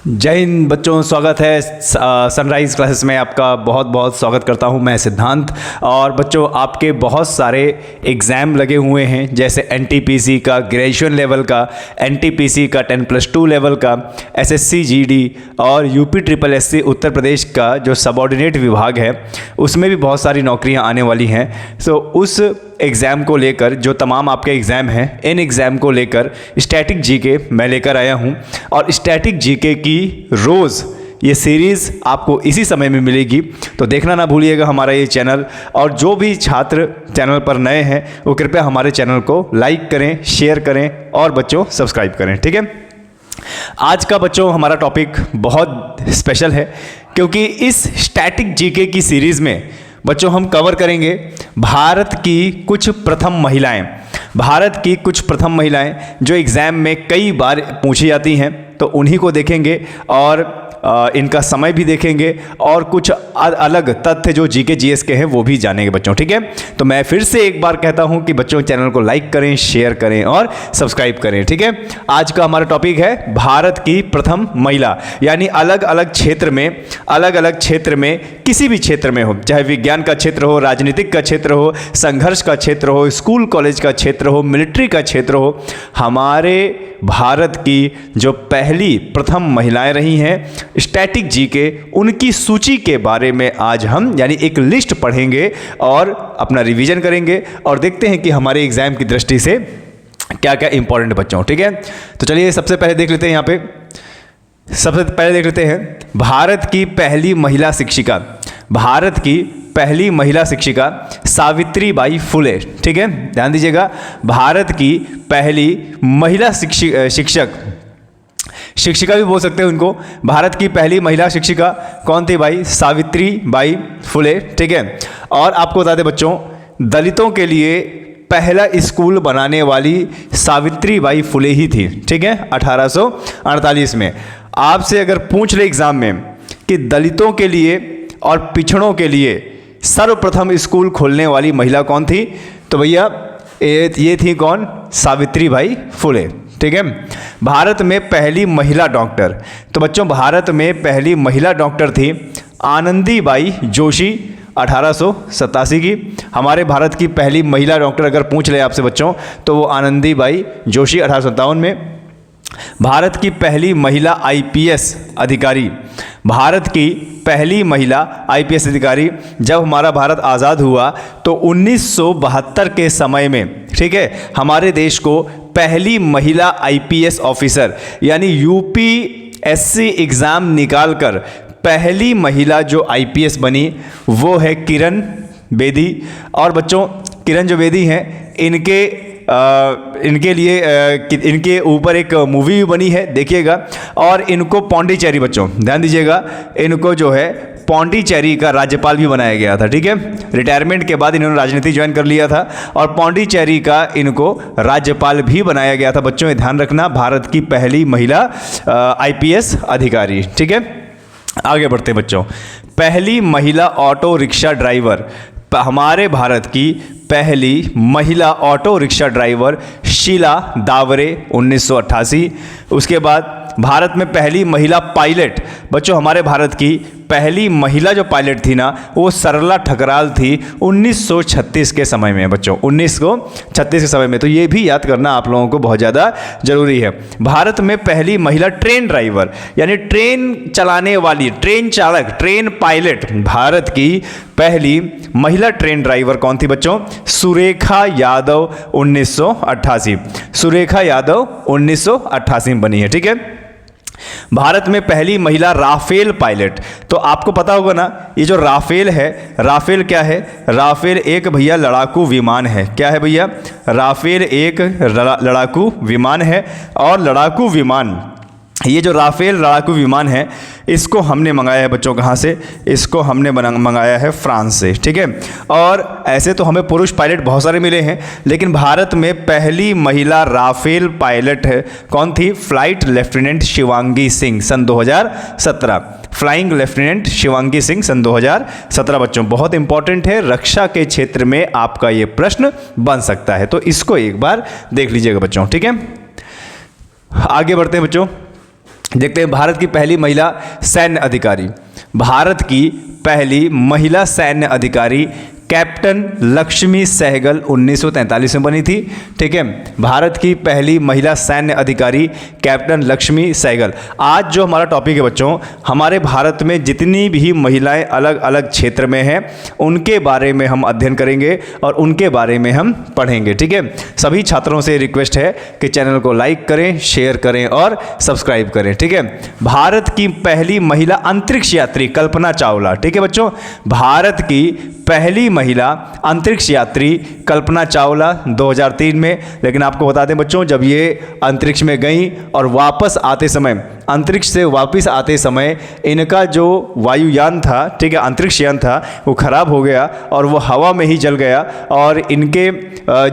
जय हिंद बच्चों, स्वागत है सनराइज़ क्लासेस में। आपका बहुत बहुत स्वागत करता हूं मैं सिद्धांत। और बच्चों, आपके बहुत सारे एग्ज़ाम लगे हुए हैं, जैसे एनटीपीसी का ग्रेजुएशन लेवल का, एनटीपीसी का 10+2 लेवल का, एसएससी जीडी और UP triple SC Uttar Pradesh का जो सबऑर्डिनेट विभाग है उसमें भी बहुत सारी नौकरियां आने वाली हैं। तो उस एग्ज़ाम को लेकर, जो तमाम आपके एग्ज़ाम हैं, इन एग्ज़ाम को लेकर स्टैटिक जीके मैं लेकर आया हूं। और स्टैटिक जीके की रोज़ ये सीरीज़ आपको इसी समय में मिलेगी, तो देखना ना भूलिएगा हमारा ये चैनल। और जो भी छात्र चैनल पर नए हैं वो कृपया हमारे चैनल को लाइक करें, शेयर करें और बच्चों सब्सक्राइब करें, ठीक है। आज का बच्चों हमारा टॉपिक बहुत स्पेशल है, क्योंकि इस स्टैटिक जीके की सीरीज़ में बच्चों हम कवर करेंगे भारत की कुछ प्रथम महिलाएं। भारत की कुछ प्रथम महिलाएं जो एग्ज़ाम में कई बार पूछी जाती हैं, तो उन्हीं को देखेंगे और इनका समय भी देखेंगे और कुछ अलग तथ्य जो जीके जीएस के हैं वो भी जानेंगे बच्चों, ठीक है। तो मैं फिर से एक बार कहता हूं कि बच्चों चैनल को लाइक करें, शेयर करें और सब्सक्राइब करें, ठीक है। आज का हमारा टॉपिक है भारत की प्रथम महिला, यानी अलग अलग क्षेत्र में किसी भी क्षेत्र में हो, चाहे विज्ञान का क्षेत्र हो, राजनीतिक का क्षेत्र हो, संघर्ष का क्षेत्र हो, स्कूल कॉलेज का क्षेत्र हो, मिलिट्री का क्षेत्र हो, हमारे भारत की जो पहली प्रथम महिलाएं रही हैं स्टैटिक जीके, उनकी सूची के बारे में आज हम यानी एक लिस्ट पढ़ेंगे और अपना रिवीजन करेंगे और देखते हैं कि हमारे एग्जाम की दृष्टि से क्या क्या इंपॉर्टेंट बच्चों, ठीक है। तो चलिए सबसे पहले देख लेते हैं, यहाँ पे सबसे पहले देख लेते हैं भारत की पहली महिला शिक्षिका। भारत की पहली महिला शिक्षिका सावित्रीबाई फुले, ठीक है, ध्यान दीजिएगा। भारत की पहली महिला शिक्षिका भी बोल सकते हैं उनको। भारत की पहली महिला शिक्षिका कौन थी भाई? सावित्रीबाई फुले, ठीक है। और आपको बता दें बच्चों, दलितों के लिए पहला स्कूल बनाने वाली सावित्रीबाई फुले ही थी, ठीक है, 1848 में। आपसे अगर पूछ ले एग्जाम में कि दलितों के लिए और पिछड़ों के लिए सर्वप्रथम स्कूल खोलने वाली महिला कौन थी, तो भैया ये थी कौन? सावित्रीबाई फुले, ठीक है। भारत में पहली महिला डॉक्टर, तो बच्चों भारत में पहली महिला डॉक्टर थी आनंदीबाई जोशी, 1887 की। हमारे भारत की पहली महिला डॉक्टर अगर पूछ ले आपसे बच्चों तो वो आनंदीबाई जोशी 1857 में। भारत की पहली महिला आईपीएस अधिकारी, भारत की पहली महिला आईपीएस अधिकारी जब हमारा भारत आज़ाद हुआ तो 1972 के समय में, ठीक है, हमारे देश को पहली महिला आईपीएस ऑफिसर यानी यूपीएससी एग्ज़ाम निकालकर पहली महिला जो आईपीएस बनी वो है किरण बेदी। और बच्चों किरण जो बेदी हैं इनके लिए इनके ऊपर एक मूवी भी बनी है, देखिएगा। और इनको पौंडीचेरी, बच्चों ध्यान दीजिएगा, इनको जो है पौंडीचेरी का राज्यपाल भी बनाया गया था, ठीक है। रिटायरमेंट के बाद इन्होंने राजनीति ज्वाइन कर लिया था और पौंडीचेरी का इनको राज्यपाल भी बनाया गया था। बच्चों ये ध्यान रखना, भारत की पहली महिला आईपीएस अधिकारी, ठीक है। आगे बढ़ते बच्चों, पहली महिला ऑटो रिक्शा ड्राइवर, हमारे भारत की पहली महिला ऑटो रिक्शा ड्राइवर शीला दावरे, 1988। उसके बाद भारत में पहली महिला पायलट, बच्चों हमारे भारत की पहली महिला जो पायलट थी ना वो सरला ठकराल थी 1936 के समय में, बच्चों 1936 के समय में। तो ये भी याद करना आप लोगों को बहुत ज़्यादा जरूरी है। भारत में पहली महिला ट्रेन ड्राइवर यानी ट्रेन चलाने वाली, ट्रेन चालक, ट्रेन पायलट, भारत की पहली महिला ट्रेन ड्राइवर कौन थी बच्चों? सुरेखा यादव, 1988। सुरेखा यादव 1988 में बनी है, ठीक है। भारत में पहली महिला राफेल पायलट, तो आपको पता होगा ना ये जो राफेल है, राफेल क्या है? राफेल एक भैया लड़ाकू विमान है। क्या है भैया? राफेल एक लड़ाकू विमान है। और लड़ाकू विमान, ये जो राफेल लड़ाकू विमान है इसको हमने मंगाया है बच्चों, कहाँ से? इसको हमने मंगाया है फ्रांस से, ठीक है। और ऐसे तो हमें पुरुष पायलट बहुत सारे मिले हैं, लेकिन भारत में पहली महिला राफेल पायलट है कौन थी? फ्लाइट लेफ्टिनेंट शिवांगी सिंह, सन 2017। फ्लाइंग लेफ्टिनेंट शिवांगी सिंह, सन 2017। बच्चों बहुत इंपॉर्टेंट है, रक्षा के क्षेत्र में आपका ये प्रश्न बन सकता है, तो इसको एक बार देख लीजिएगा बच्चों, ठीक है। आगे बढ़ते हैं बच्चों, देखते हैं भारत की पहली महिला सैन्य अधिकारी। भारत की पहली महिला सैन्य अधिकारी कैप्टन लक्ष्मी सहगल 1943 में बनी थी। ठीक है, भारत की पहली महिला सैन्य अधिकारी कैप्टन लक्ष्मी सहगल। आज जो हमारा टॉपिक है बच्चों, हमारे भारत में जितनी भी महिलाएं अलग अलग क्षेत्र में हैं उनके बारे में हम अध्ययन करेंगे और उनके बारे में हम पढ़ेंगे। ठीक है, सभी छात्रों से रिक्वेस्ट है कि चैनल को लाइक करें, शेयर करें और सब्सक्राइब करें। ठीक है, भारत की पहली महिला अंतरिक्ष यात्री कल्पना चावला। ठीक है बच्चों, भारत की पहली महिला अंतरिक्ष यात्री कल्पना चावला 2003 में। लेकिन आपको बता दें बच्चों, जब ये अंतरिक्ष में गई और वापस आते समय, अंतरिक्ष से वापस आते समय इनका जो वायुयान था, ठीक है, अंतरिक्ष यान था, वो खराब हो गया और वो हवा में ही जल गया और इनके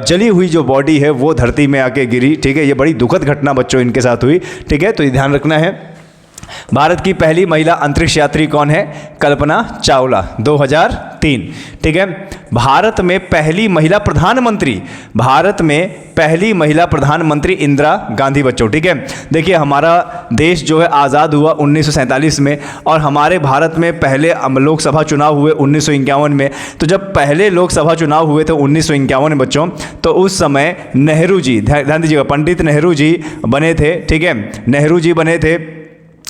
जली हुई जो बॉडी है वो धरती में आके गिरी। ठीक है, ये बड़ी दुखद घटना बच्चों इनके साथ हुई। ठीक है, तो ये ध्यान रखना है। भारत की पहली महिला अंतरिक्ष यात्री कौन है? कल्पना चावला 2003। ठीक है, भारत में पहली महिला प्रधानमंत्री, भारत में पहली महिला प्रधानमंत्री इंदिरा गांधी बच्चों। ठीक है, देखिए हमारा देश जो है आज़ाद हुआ 1947 में और हमारे भारत में पहले लोकसभा चुनाव हुए 1951 में। तो जब पहले लोकसभा चुनाव हुए थे 1951 में बच्चों, तो उस समय नेहरू जी, ध्यान दीजिएगा, पंडित नेहरू जी बने थे। ठीक है, नेहरू जी बने थे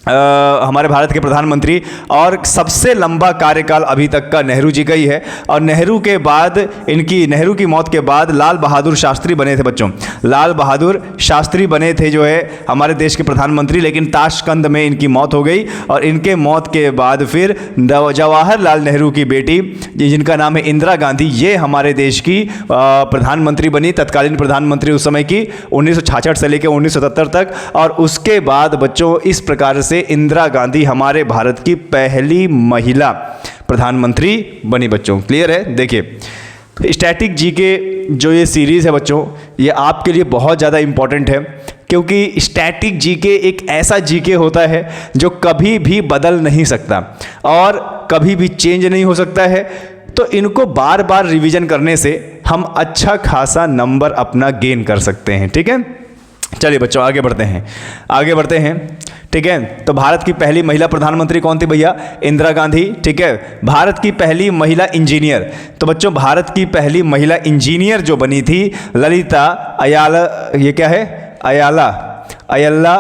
हमारे भारत के प्रधानमंत्री और सबसे लंबा कार्यकाल अभी तक का नेहरू जी का ही है। और नेहरू के बाद नेहरू की मौत के बाद लाल बहादुर शास्त्री बने थे बच्चों, लाल बहादुर शास्त्री बने थे जो है हमारे देश के प्रधानमंत्री। लेकिन ताशकंद में इनकी मौत हो गई और इनके मौत के बाद फिर जवाहरलाल नेहरू की बेटी जिनका नाम है इंदिरा गांधी, ये हमारे देश की प्रधानमंत्री बनी, तत्कालीन प्रधानमंत्री उस समय की 1966 से लेकर 1977 तक। और उसके बाद बच्चों इस प्रकार से इंदिरा गांधी हमारे भारत की पहली महिला प्रधानमंत्री बनी बच्चों। क्लियर है? देखिए स्टैटिक जीके जो ये सीरीज़ है बच्चों, ये आपके लिए बहुत ज़्यादा इम्पॉर्टेंट है क्योंकि स्टैटिक जीके एक ऐसा जीके होता है जो कभी भी बदल नहीं सकता और कभी भी चेंज नहीं हो सकता है। तो इनको बार बार रिवीजन करने से हम अच्छा खासा नंबर अपना गेन कर सकते हैं। ठीक है, चलिए बच्चों आगे बढ़ते हैं। ठीक है, तो भारत की पहली महिला प्रधानमंत्री कौन थी भैया? इंदिरा गांधी। ठीक है, भारत की पहली महिला इंजीनियर, तो बच्चों भारत की पहली महिला इंजीनियर जो बनी थी ललिता अय्याला, ये क्या है? अय्याला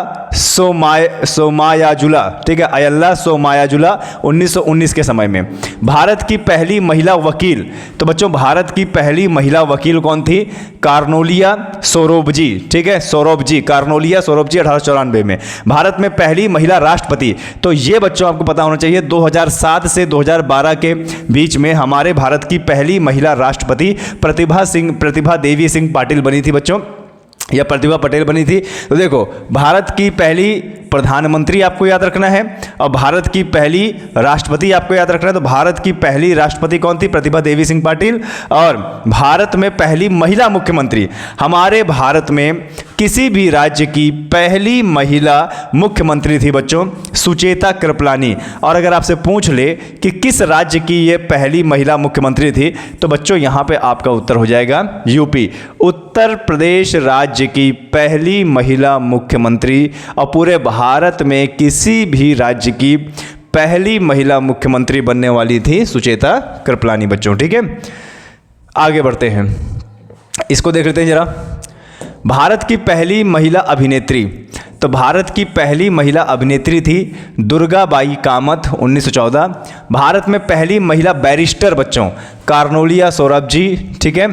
सोमायाजुला। ठीक है, अय्याला सोमायाजुला 1919 के समय में। भारत की पहली महिला वकील, तो बच्चों भारत की पहली महिला वकील कौन थी? कार्नोलिया सोरोबजी। ठीक है, सोरोबजी, कार्नोलिया सोरोबजी 1894 में। भारत में पहली महिला राष्ट्रपति, तो ये बच्चों आपको पता होना चाहिए 2007 से 2012 के बीच में हमारे भारत की पहली महिला राष्ट्रपति प्रतिभा देवी सिंह पाटिल बनी थी बच्चों, या प्रतिभा पटेल बनी थी। तो देखो भारत की पहली प्रधानमंत्री आपको याद रखना है और भारत की पहली राष्ट्रपति आपको याद रखना है। तो भारत की पहली राष्ट्रपति कौन थी? प्रतिभा देवी सिंह पाटिल। और भारत में पहली महिला मुख्यमंत्री, हमारे भारत में किसी भी राज्य की पहली महिला मुख्यमंत्री थी बच्चों सुचेता कृपलानी। और अगर आपसे पूछ ले कि किस राज्य की ये पहली महिला मुख्यमंत्री थी, तो बच्चों यहाँ पे आपका उत्तर हो जाएगा यूपी, उत्तर प्रदेश राज्य की पहली महिला मुख्यमंत्री। और पूरे भारत में किसी भी राज्य की पहली महिला मुख्यमंत्री बनने वाली थी सुचेता कृपलानी बच्चों। ठीक है, आगे बढ़ते हैं, इसको देख लेते हैं जरा। भारत की पहली महिला अभिनेत्री, तो भारत की पहली महिला अभिनेत्री थी दुर्गाबाई कामत 1914। भारत में पहली महिला बैरिस्टर बच्चों कार्नोलिया सोराबजी। ठीक है,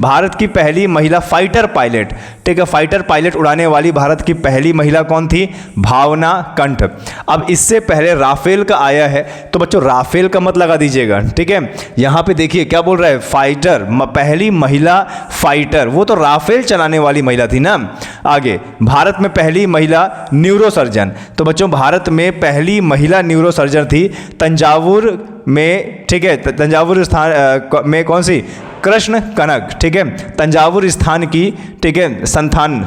भारत की पहली महिला फाइटर पायलट, ठीक है, फाइटर पायलट उड़ाने वाली भारत की पहली महिला कौन थी? भावना कंठ। अब इससे पहले राफेल का आया है, तो बच्चों राफेल का मत लगा दीजिएगा। ठीक है, यहाँ पे देखिए क्या बोल रहा है, फाइटर, पहली महिला फाइटर, वो तो राफेल चलाने वाली महिला थी ना। आगे, भारत में पहली महिला न्यूरोसर्जन, तो बच्चों भारत में पहली महिला न्यूरोसर्जन थी तंजावुर में। ठीक है, तंजावुर स्थान में कौन सी? कृष्ण कनक। ठीक है, तंजावुर स्थान की, ठीक है, संस्थान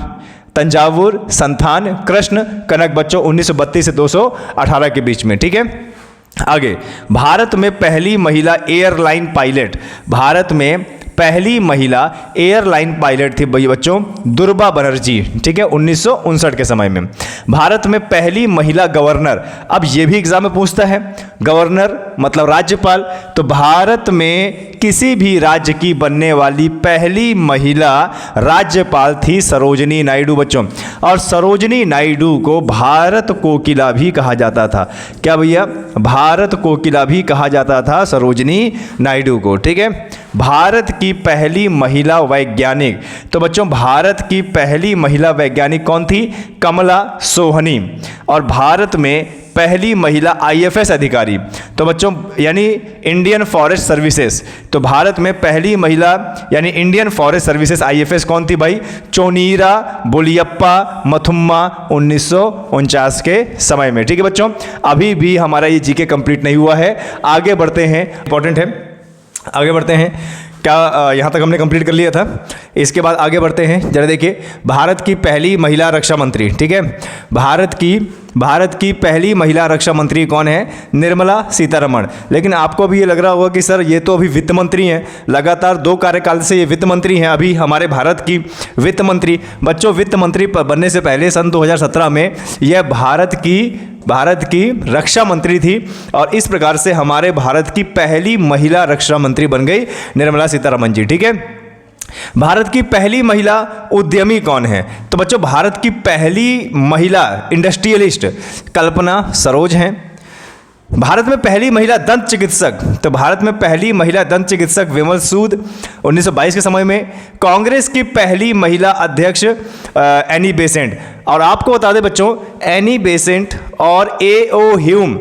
तंजावुर संस्थान कृष्ण कनक बच्चों 1932 से 218 के बीच में। ठीक है, आगे, भारत में पहली महिला एयरलाइन पायलट, भारत में पहली महिला एयरलाइन पायलट थी बच्चों दुर्गा बनर्जी, ठीक है, 1959 के समय में। भारत में पहली महिला गवर्नर, अब ये भी एग्जाम में पूछता है, गवर्नर मतलब राज्यपाल, तो भारत में किसी भी राज्य की बनने वाली पहली महिला राज्यपाल थी सरोजिनी नायडू बच्चों। और सरोजिनी नायडू को भारत कोकिला भी कहा जाता था। क्या भैया? भारत कोकिला भी कहा जाता था सरोजिनी नायडू को, ठीक है। भारत की पहली महिला वैज्ञानिक, तो बच्चों भारत की पहली महिला वैज्ञानिक कौन थी? कमला सोहनी। और भारत में पहली महिला आईएफएस अधिकारी, तो बच्चों यानी इंडियन फॉरेस्ट सर्विसेज, तो भारत में पहली महिला यानी इंडियन फॉरेस्ट सर्विसेज आईएफएस कौन थी भाई? चोनीरा बोलियप्पा मथुम्मा, 1949 के समय में, ठीक है बच्चों। अभी भी हमारा ये जीके कंप्लीट नहीं हुआ है, आगे बढ़ते हैं, इंपॉर्टेंट है, आगे बढ़ते हैं। क्या यहाँ तक हमने कंप्लीट कर लिया था? इसके बाद आगे बढ़ते हैं, जरा देखिए, भारत की पहली महिला रक्षा मंत्री, ठीक है, भारत की पहली महिला रक्षा मंत्री कौन है? निर्मला सीतारमण। लेकिन आपको भी ये लग रहा होगा कि सर ये तो अभी वित्त मंत्री हैं, लगातार 2 कार्यकाल से ये वित्त मंत्री हैं, अभी हमारे भारत की वित्त मंत्री। बच्चों वित्त मंत्री बनने से पहले सन 2017 में यह भारत की रक्षा मंत्री थी, और इस प्रकार से हमारे भारत की पहली महिला रक्षा मंत्री बन गई निर्मला सीतारमण जी, ठीक है। भारत की पहली महिला उद्यमी कौन है? तो बच्चों भारत की पहली महिला इंडस्ट्रियलिस्ट कल्पना सरोज हैं। भारत में पहली महिला दंत चिकित्सक, तो भारत में पहली महिला दंत चिकित्सक विमल सूद, 1922 के समय में। कांग्रेस की पहली महिला अध्यक्ष एनी बेसेंट। और आपको बता दें बच्चों, एनी बेसेंट और A.O. ह्यूम,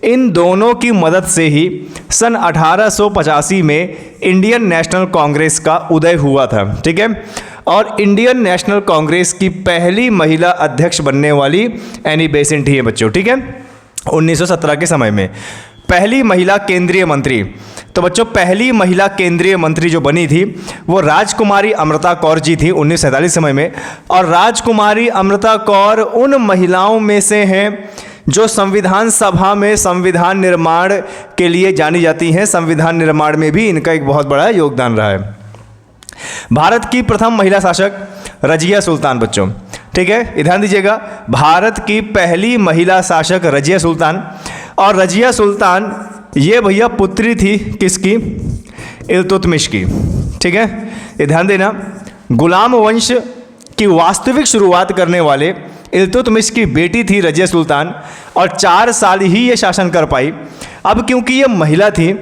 इन दोनों की मदद से ही सन 1885 में इंडियन नेशनल कांग्रेस का उदय हुआ था, ठीक है। और इंडियन नेशनल कांग्रेस की पहली महिला अध्यक्ष बनने वाली एनी बेसेंट ही है बच्चों, ठीक है, 1917 के समय में। पहली महिला केंद्रीय मंत्री, तो बच्चों पहली महिला केंद्रीय मंत्री जो बनी थी वो राजकुमारी अमृता कौर जी थी 1947 समय में। और राजकुमारी अमृता कौर उन महिलाओं में से हैं जो संविधान सभा में संविधान निर्माण के लिए जानी जाती हैं। संविधान निर्माण में भी इनका एक बहुत बड़ा योगदान रहा है। भारत की प्रथम महिला शासक रजिया सुल्तान बच्चों, ठीक है, ध्यान दीजिएगा, भारत की पहली महिला शासक रजिया सुल्तान। और रजिया सुल्तान ये भैया पुत्री थी किसकी? इल्तुतमिश की, ठीक है, ये ध्यान देना। गुलाम वंश की वास्तविक शुरुआत करने वाले इल्तुतमिश की बेटी थी रजिया सुल्तान, और 4 साल ही ये शासन कर पाई। अब क्योंकि ये महिला थी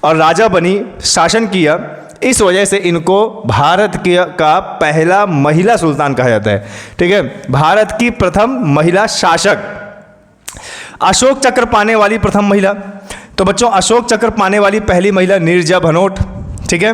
और राजा बनी, शासन किया, इस वजह से इनको भारत का पहला महिला सुल्तान कहा जाता है, ठीक है, भारत की प्रथम महिला शासक। अशोक चक्र पाने वाली प्रथम महिला, तो बच्चों अशोक चक्र पाने वाली पहली महिला नीरजा भनोट, ठीक है।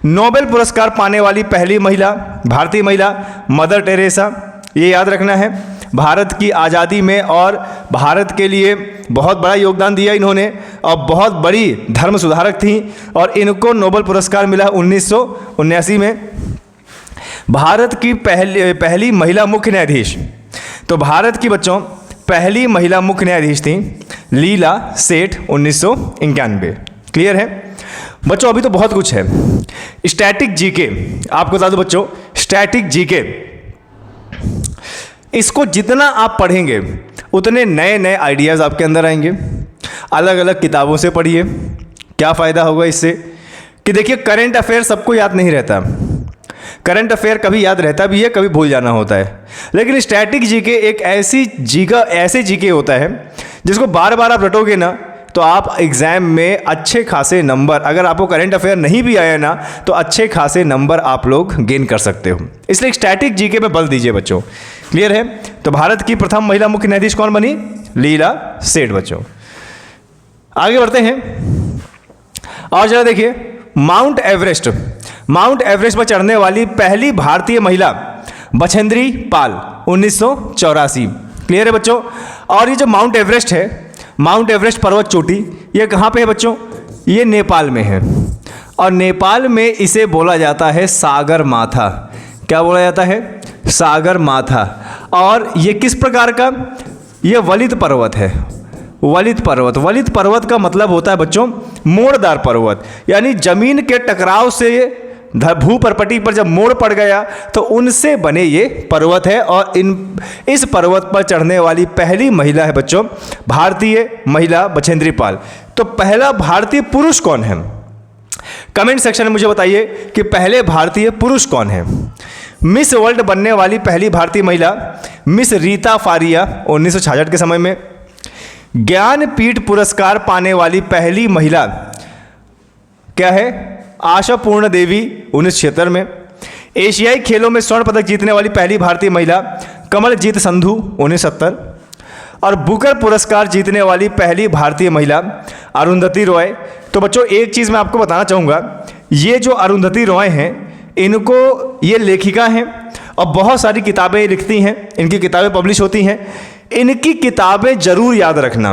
नोबेल पुरस्कार पाने वाली पहली महिला भारतीय महिला मदर टेरेसा, ये याद रखना है। भारत की आज़ादी में और भारत के लिए बहुत बड़ा योगदान दिया इन्होंने, और बहुत बड़ी धर्म सुधारक थी, और इनको नोबेल पुरस्कार मिला 1979 में। भारत की पहली महिला मुख्य न्यायाधीश, तो भारत की बच्चों पहली महिला मुख्य न्यायाधीश थी लीला सेठ, 1991। क्लियर है बच्चों? अभी तो बहुत कुछ है। स्टैटिक जीके आपको बता दो बच्चों, स्टैटिक जीके, इसको जितना आप पढ़ेंगे उतने नए नए आइडियाज़ आपके अंदर आएंगे। अलग अलग किताबों से पढ़िए, क्या फ़ायदा होगा इससे कि देखिए करंट अफेयर सबको याद नहीं रहता। करंट अफेयर कभी याद रहता भी है, कभी भूल जाना होता है। लेकिन स्टैटिक जीके एक ऐसे जीके होता है जिसको बार बार आप रटोगे ना तो आप एग्ज़ाम में अच्छे खासे नंबर, अगर आपको करंट अफेयर नहीं भी आया ना तो अच्छे खासे नंबर आप लोग गेन कर सकते हो। इसलिए स्टैटिक जीके पे बल दीजिए बच्चों। क्लियर है? तो भारत की प्रथम महिला मुख्य न्यायाधीश कौन बनी? लीला सेठ बच्चों। आगे बढ़ते हैं और जरा देखिए, माउंट एवरेस्ट पर चढ़ने वाली पहली भारतीय महिला बछेंद्री पाल, 1984। क्लियर है बच्चों? और ये जो माउंट एवरेस्ट है, माउंट एवरेस्ट पर्वत चोटी, ये कहाँ पे है बच्चों? ये नेपाल में है, और नेपाल में इसे बोला जाता है सागर माथा। क्या बोला जाता है? सागर माथा। और ये किस प्रकार का? ये वलित पर्वत है। वलित पर्वत। वलित पर्वत का मतलब होता है बच्चों मोड़दार पर्वत, यानी जमीन के टकराव से भूपर्पटी पर जब मोड़ पड़ गया तो उनसे बने ये पर्वत है। और इस पर्वत पर चढ़ने वाली पहली महिला है बच्चों भारतीय महिला बछेंद्री पाल। तो पहला भारतीय पुरुष कौन है? कमेंट सेक्शन में मुझे बताइए कि पहले भारतीय पुरुष कौन है। मिस वर्ल्ड बनने वाली पहली भारतीय महिला मिस रीता फारिया 1966 के समय में। ज्ञानपीठ पुरस्कार पाने वाली पहली महिला क्या है? आशा पूर्ण देवी 1976 में। एशियाई खेलों में स्वर्ण पदक जीतने वाली पहली भारतीय महिला कमलजीत संधू 1970। और बुकर पुरस्कार जीतने वाली पहली भारतीय महिला अरुंधति रॉय। तो बच्चों एक चीज़ मैं आपको बताना चाहूँगा, ये जो अरुंधति रॉय हैं इनको, ये लेखिका हैं और बहुत सारी किताबें लिखती हैं, इनकी किताबें पब्लिश होती हैं। इनकी किताबें जरूर याद रखना।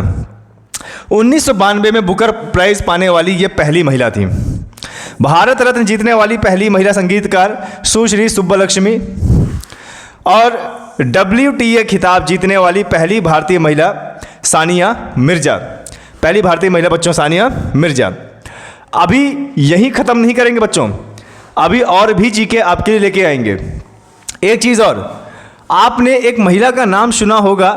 1992 में बुकर प्राइज पाने वाली ये पहली महिला थी। भारत रत्न जीतने वाली पहली महिला संगीतकार सुश्री सुब्बलक्ष्मी। और WTA खिताब जीतने वाली पहली भारतीय महिला सानिया मिर्जा। पहली भारतीय महिला बच्चों सानिया मिर्जा। अभी यही ख़त्म नहीं करेंगे बच्चों, अभी और भी जीके आपके लिए लेके आएंगे। एक चीज़ और, आपने एक महिला का नाम सुना होगा,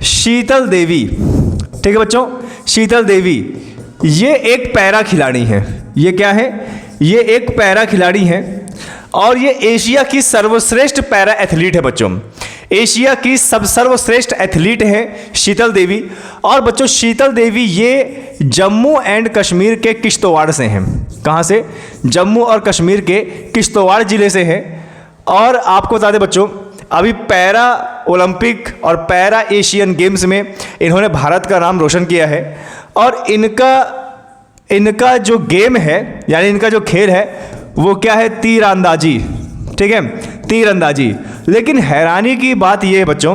शीतल देवी। ठीक है बच्चों, शीतल देवी ये एक पैरा खिलाड़ी हैं। ये क्या है? ये एक पैरा खिलाड़ी हैं और ये एशिया की सर्वश्रेष्ठ पैरा एथलीट है बच्चों। एशिया की सर्वश्रेष्ठ एथलीट है शीतल देवी। और बच्चों शीतल देवी ये जम्मू एंड कश्मीर के किश्तवाड़ से हैं। कहाँ से? जम्मू और कश्मीर के किश्तवाड़ ज़िले से हैं। और आपको बता दें बच्चों, अभी पैरा ओलंपिक और पैरा एशियन गेम्स में इन्होंने भारत का नाम रोशन किया है। और इनका जो गेम है, यानी इनका जो खेल है वो क्या है? तीरंदाजी। ठीक है, तीरंदाजी। लेकिन हैरानी की बात यह है बच्चों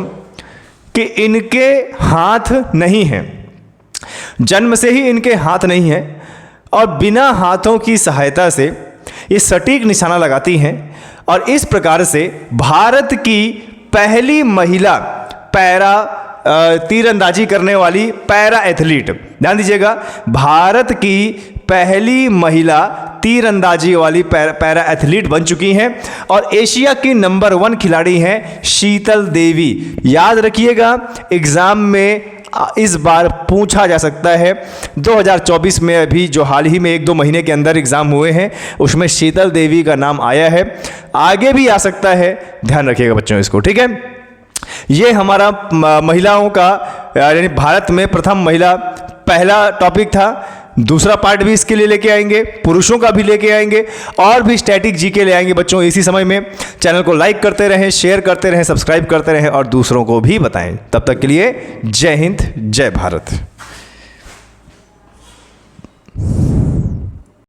कि इनके हाथ नहीं हैं, जन्म से ही इनके हाथ नहीं हैं और बिना हाथों की सहायता से ये सटीक निशाना लगाती हैं। और इस प्रकार से भारत की पहली महिला पैरा तीरंदाजी करने वाली पैरा एथलीट, ध्यान दीजिएगा, भारत की पहली महिला तीरंदाजी वाली पैरा एथलीट बन चुकी हैं और एशिया की नंबर 1 खिलाड़ी हैं शीतल देवी। याद रखिएगा, एग्जाम में इस बार पूछा जा सकता है। 2024 में अभी जो हाल ही में 1-2 महीने के अंदर एग्जाम हुए हैं उसमें शीतल देवी का नाम आया है, आगे भी आ सकता है, ध्यान रखिएगा बच्चों इसको। ठीक है, ये हमारा महिलाओं का यानी भारत में प्रथम महिला पहला टॉपिक था। दूसरा पार्ट भी इसके लिए लेके आएंगे, पुरुषों का भी लेके आएंगे और भी स्टैटिक जीके ले आएंगे बच्चों इसी समय में। चैनल को लाइक करते रहें, शेयर करते रहें, सब्सक्राइब करते रहें और दूसरों को भी बताएं। तब तक के लिए जय हिंद, जय भारत।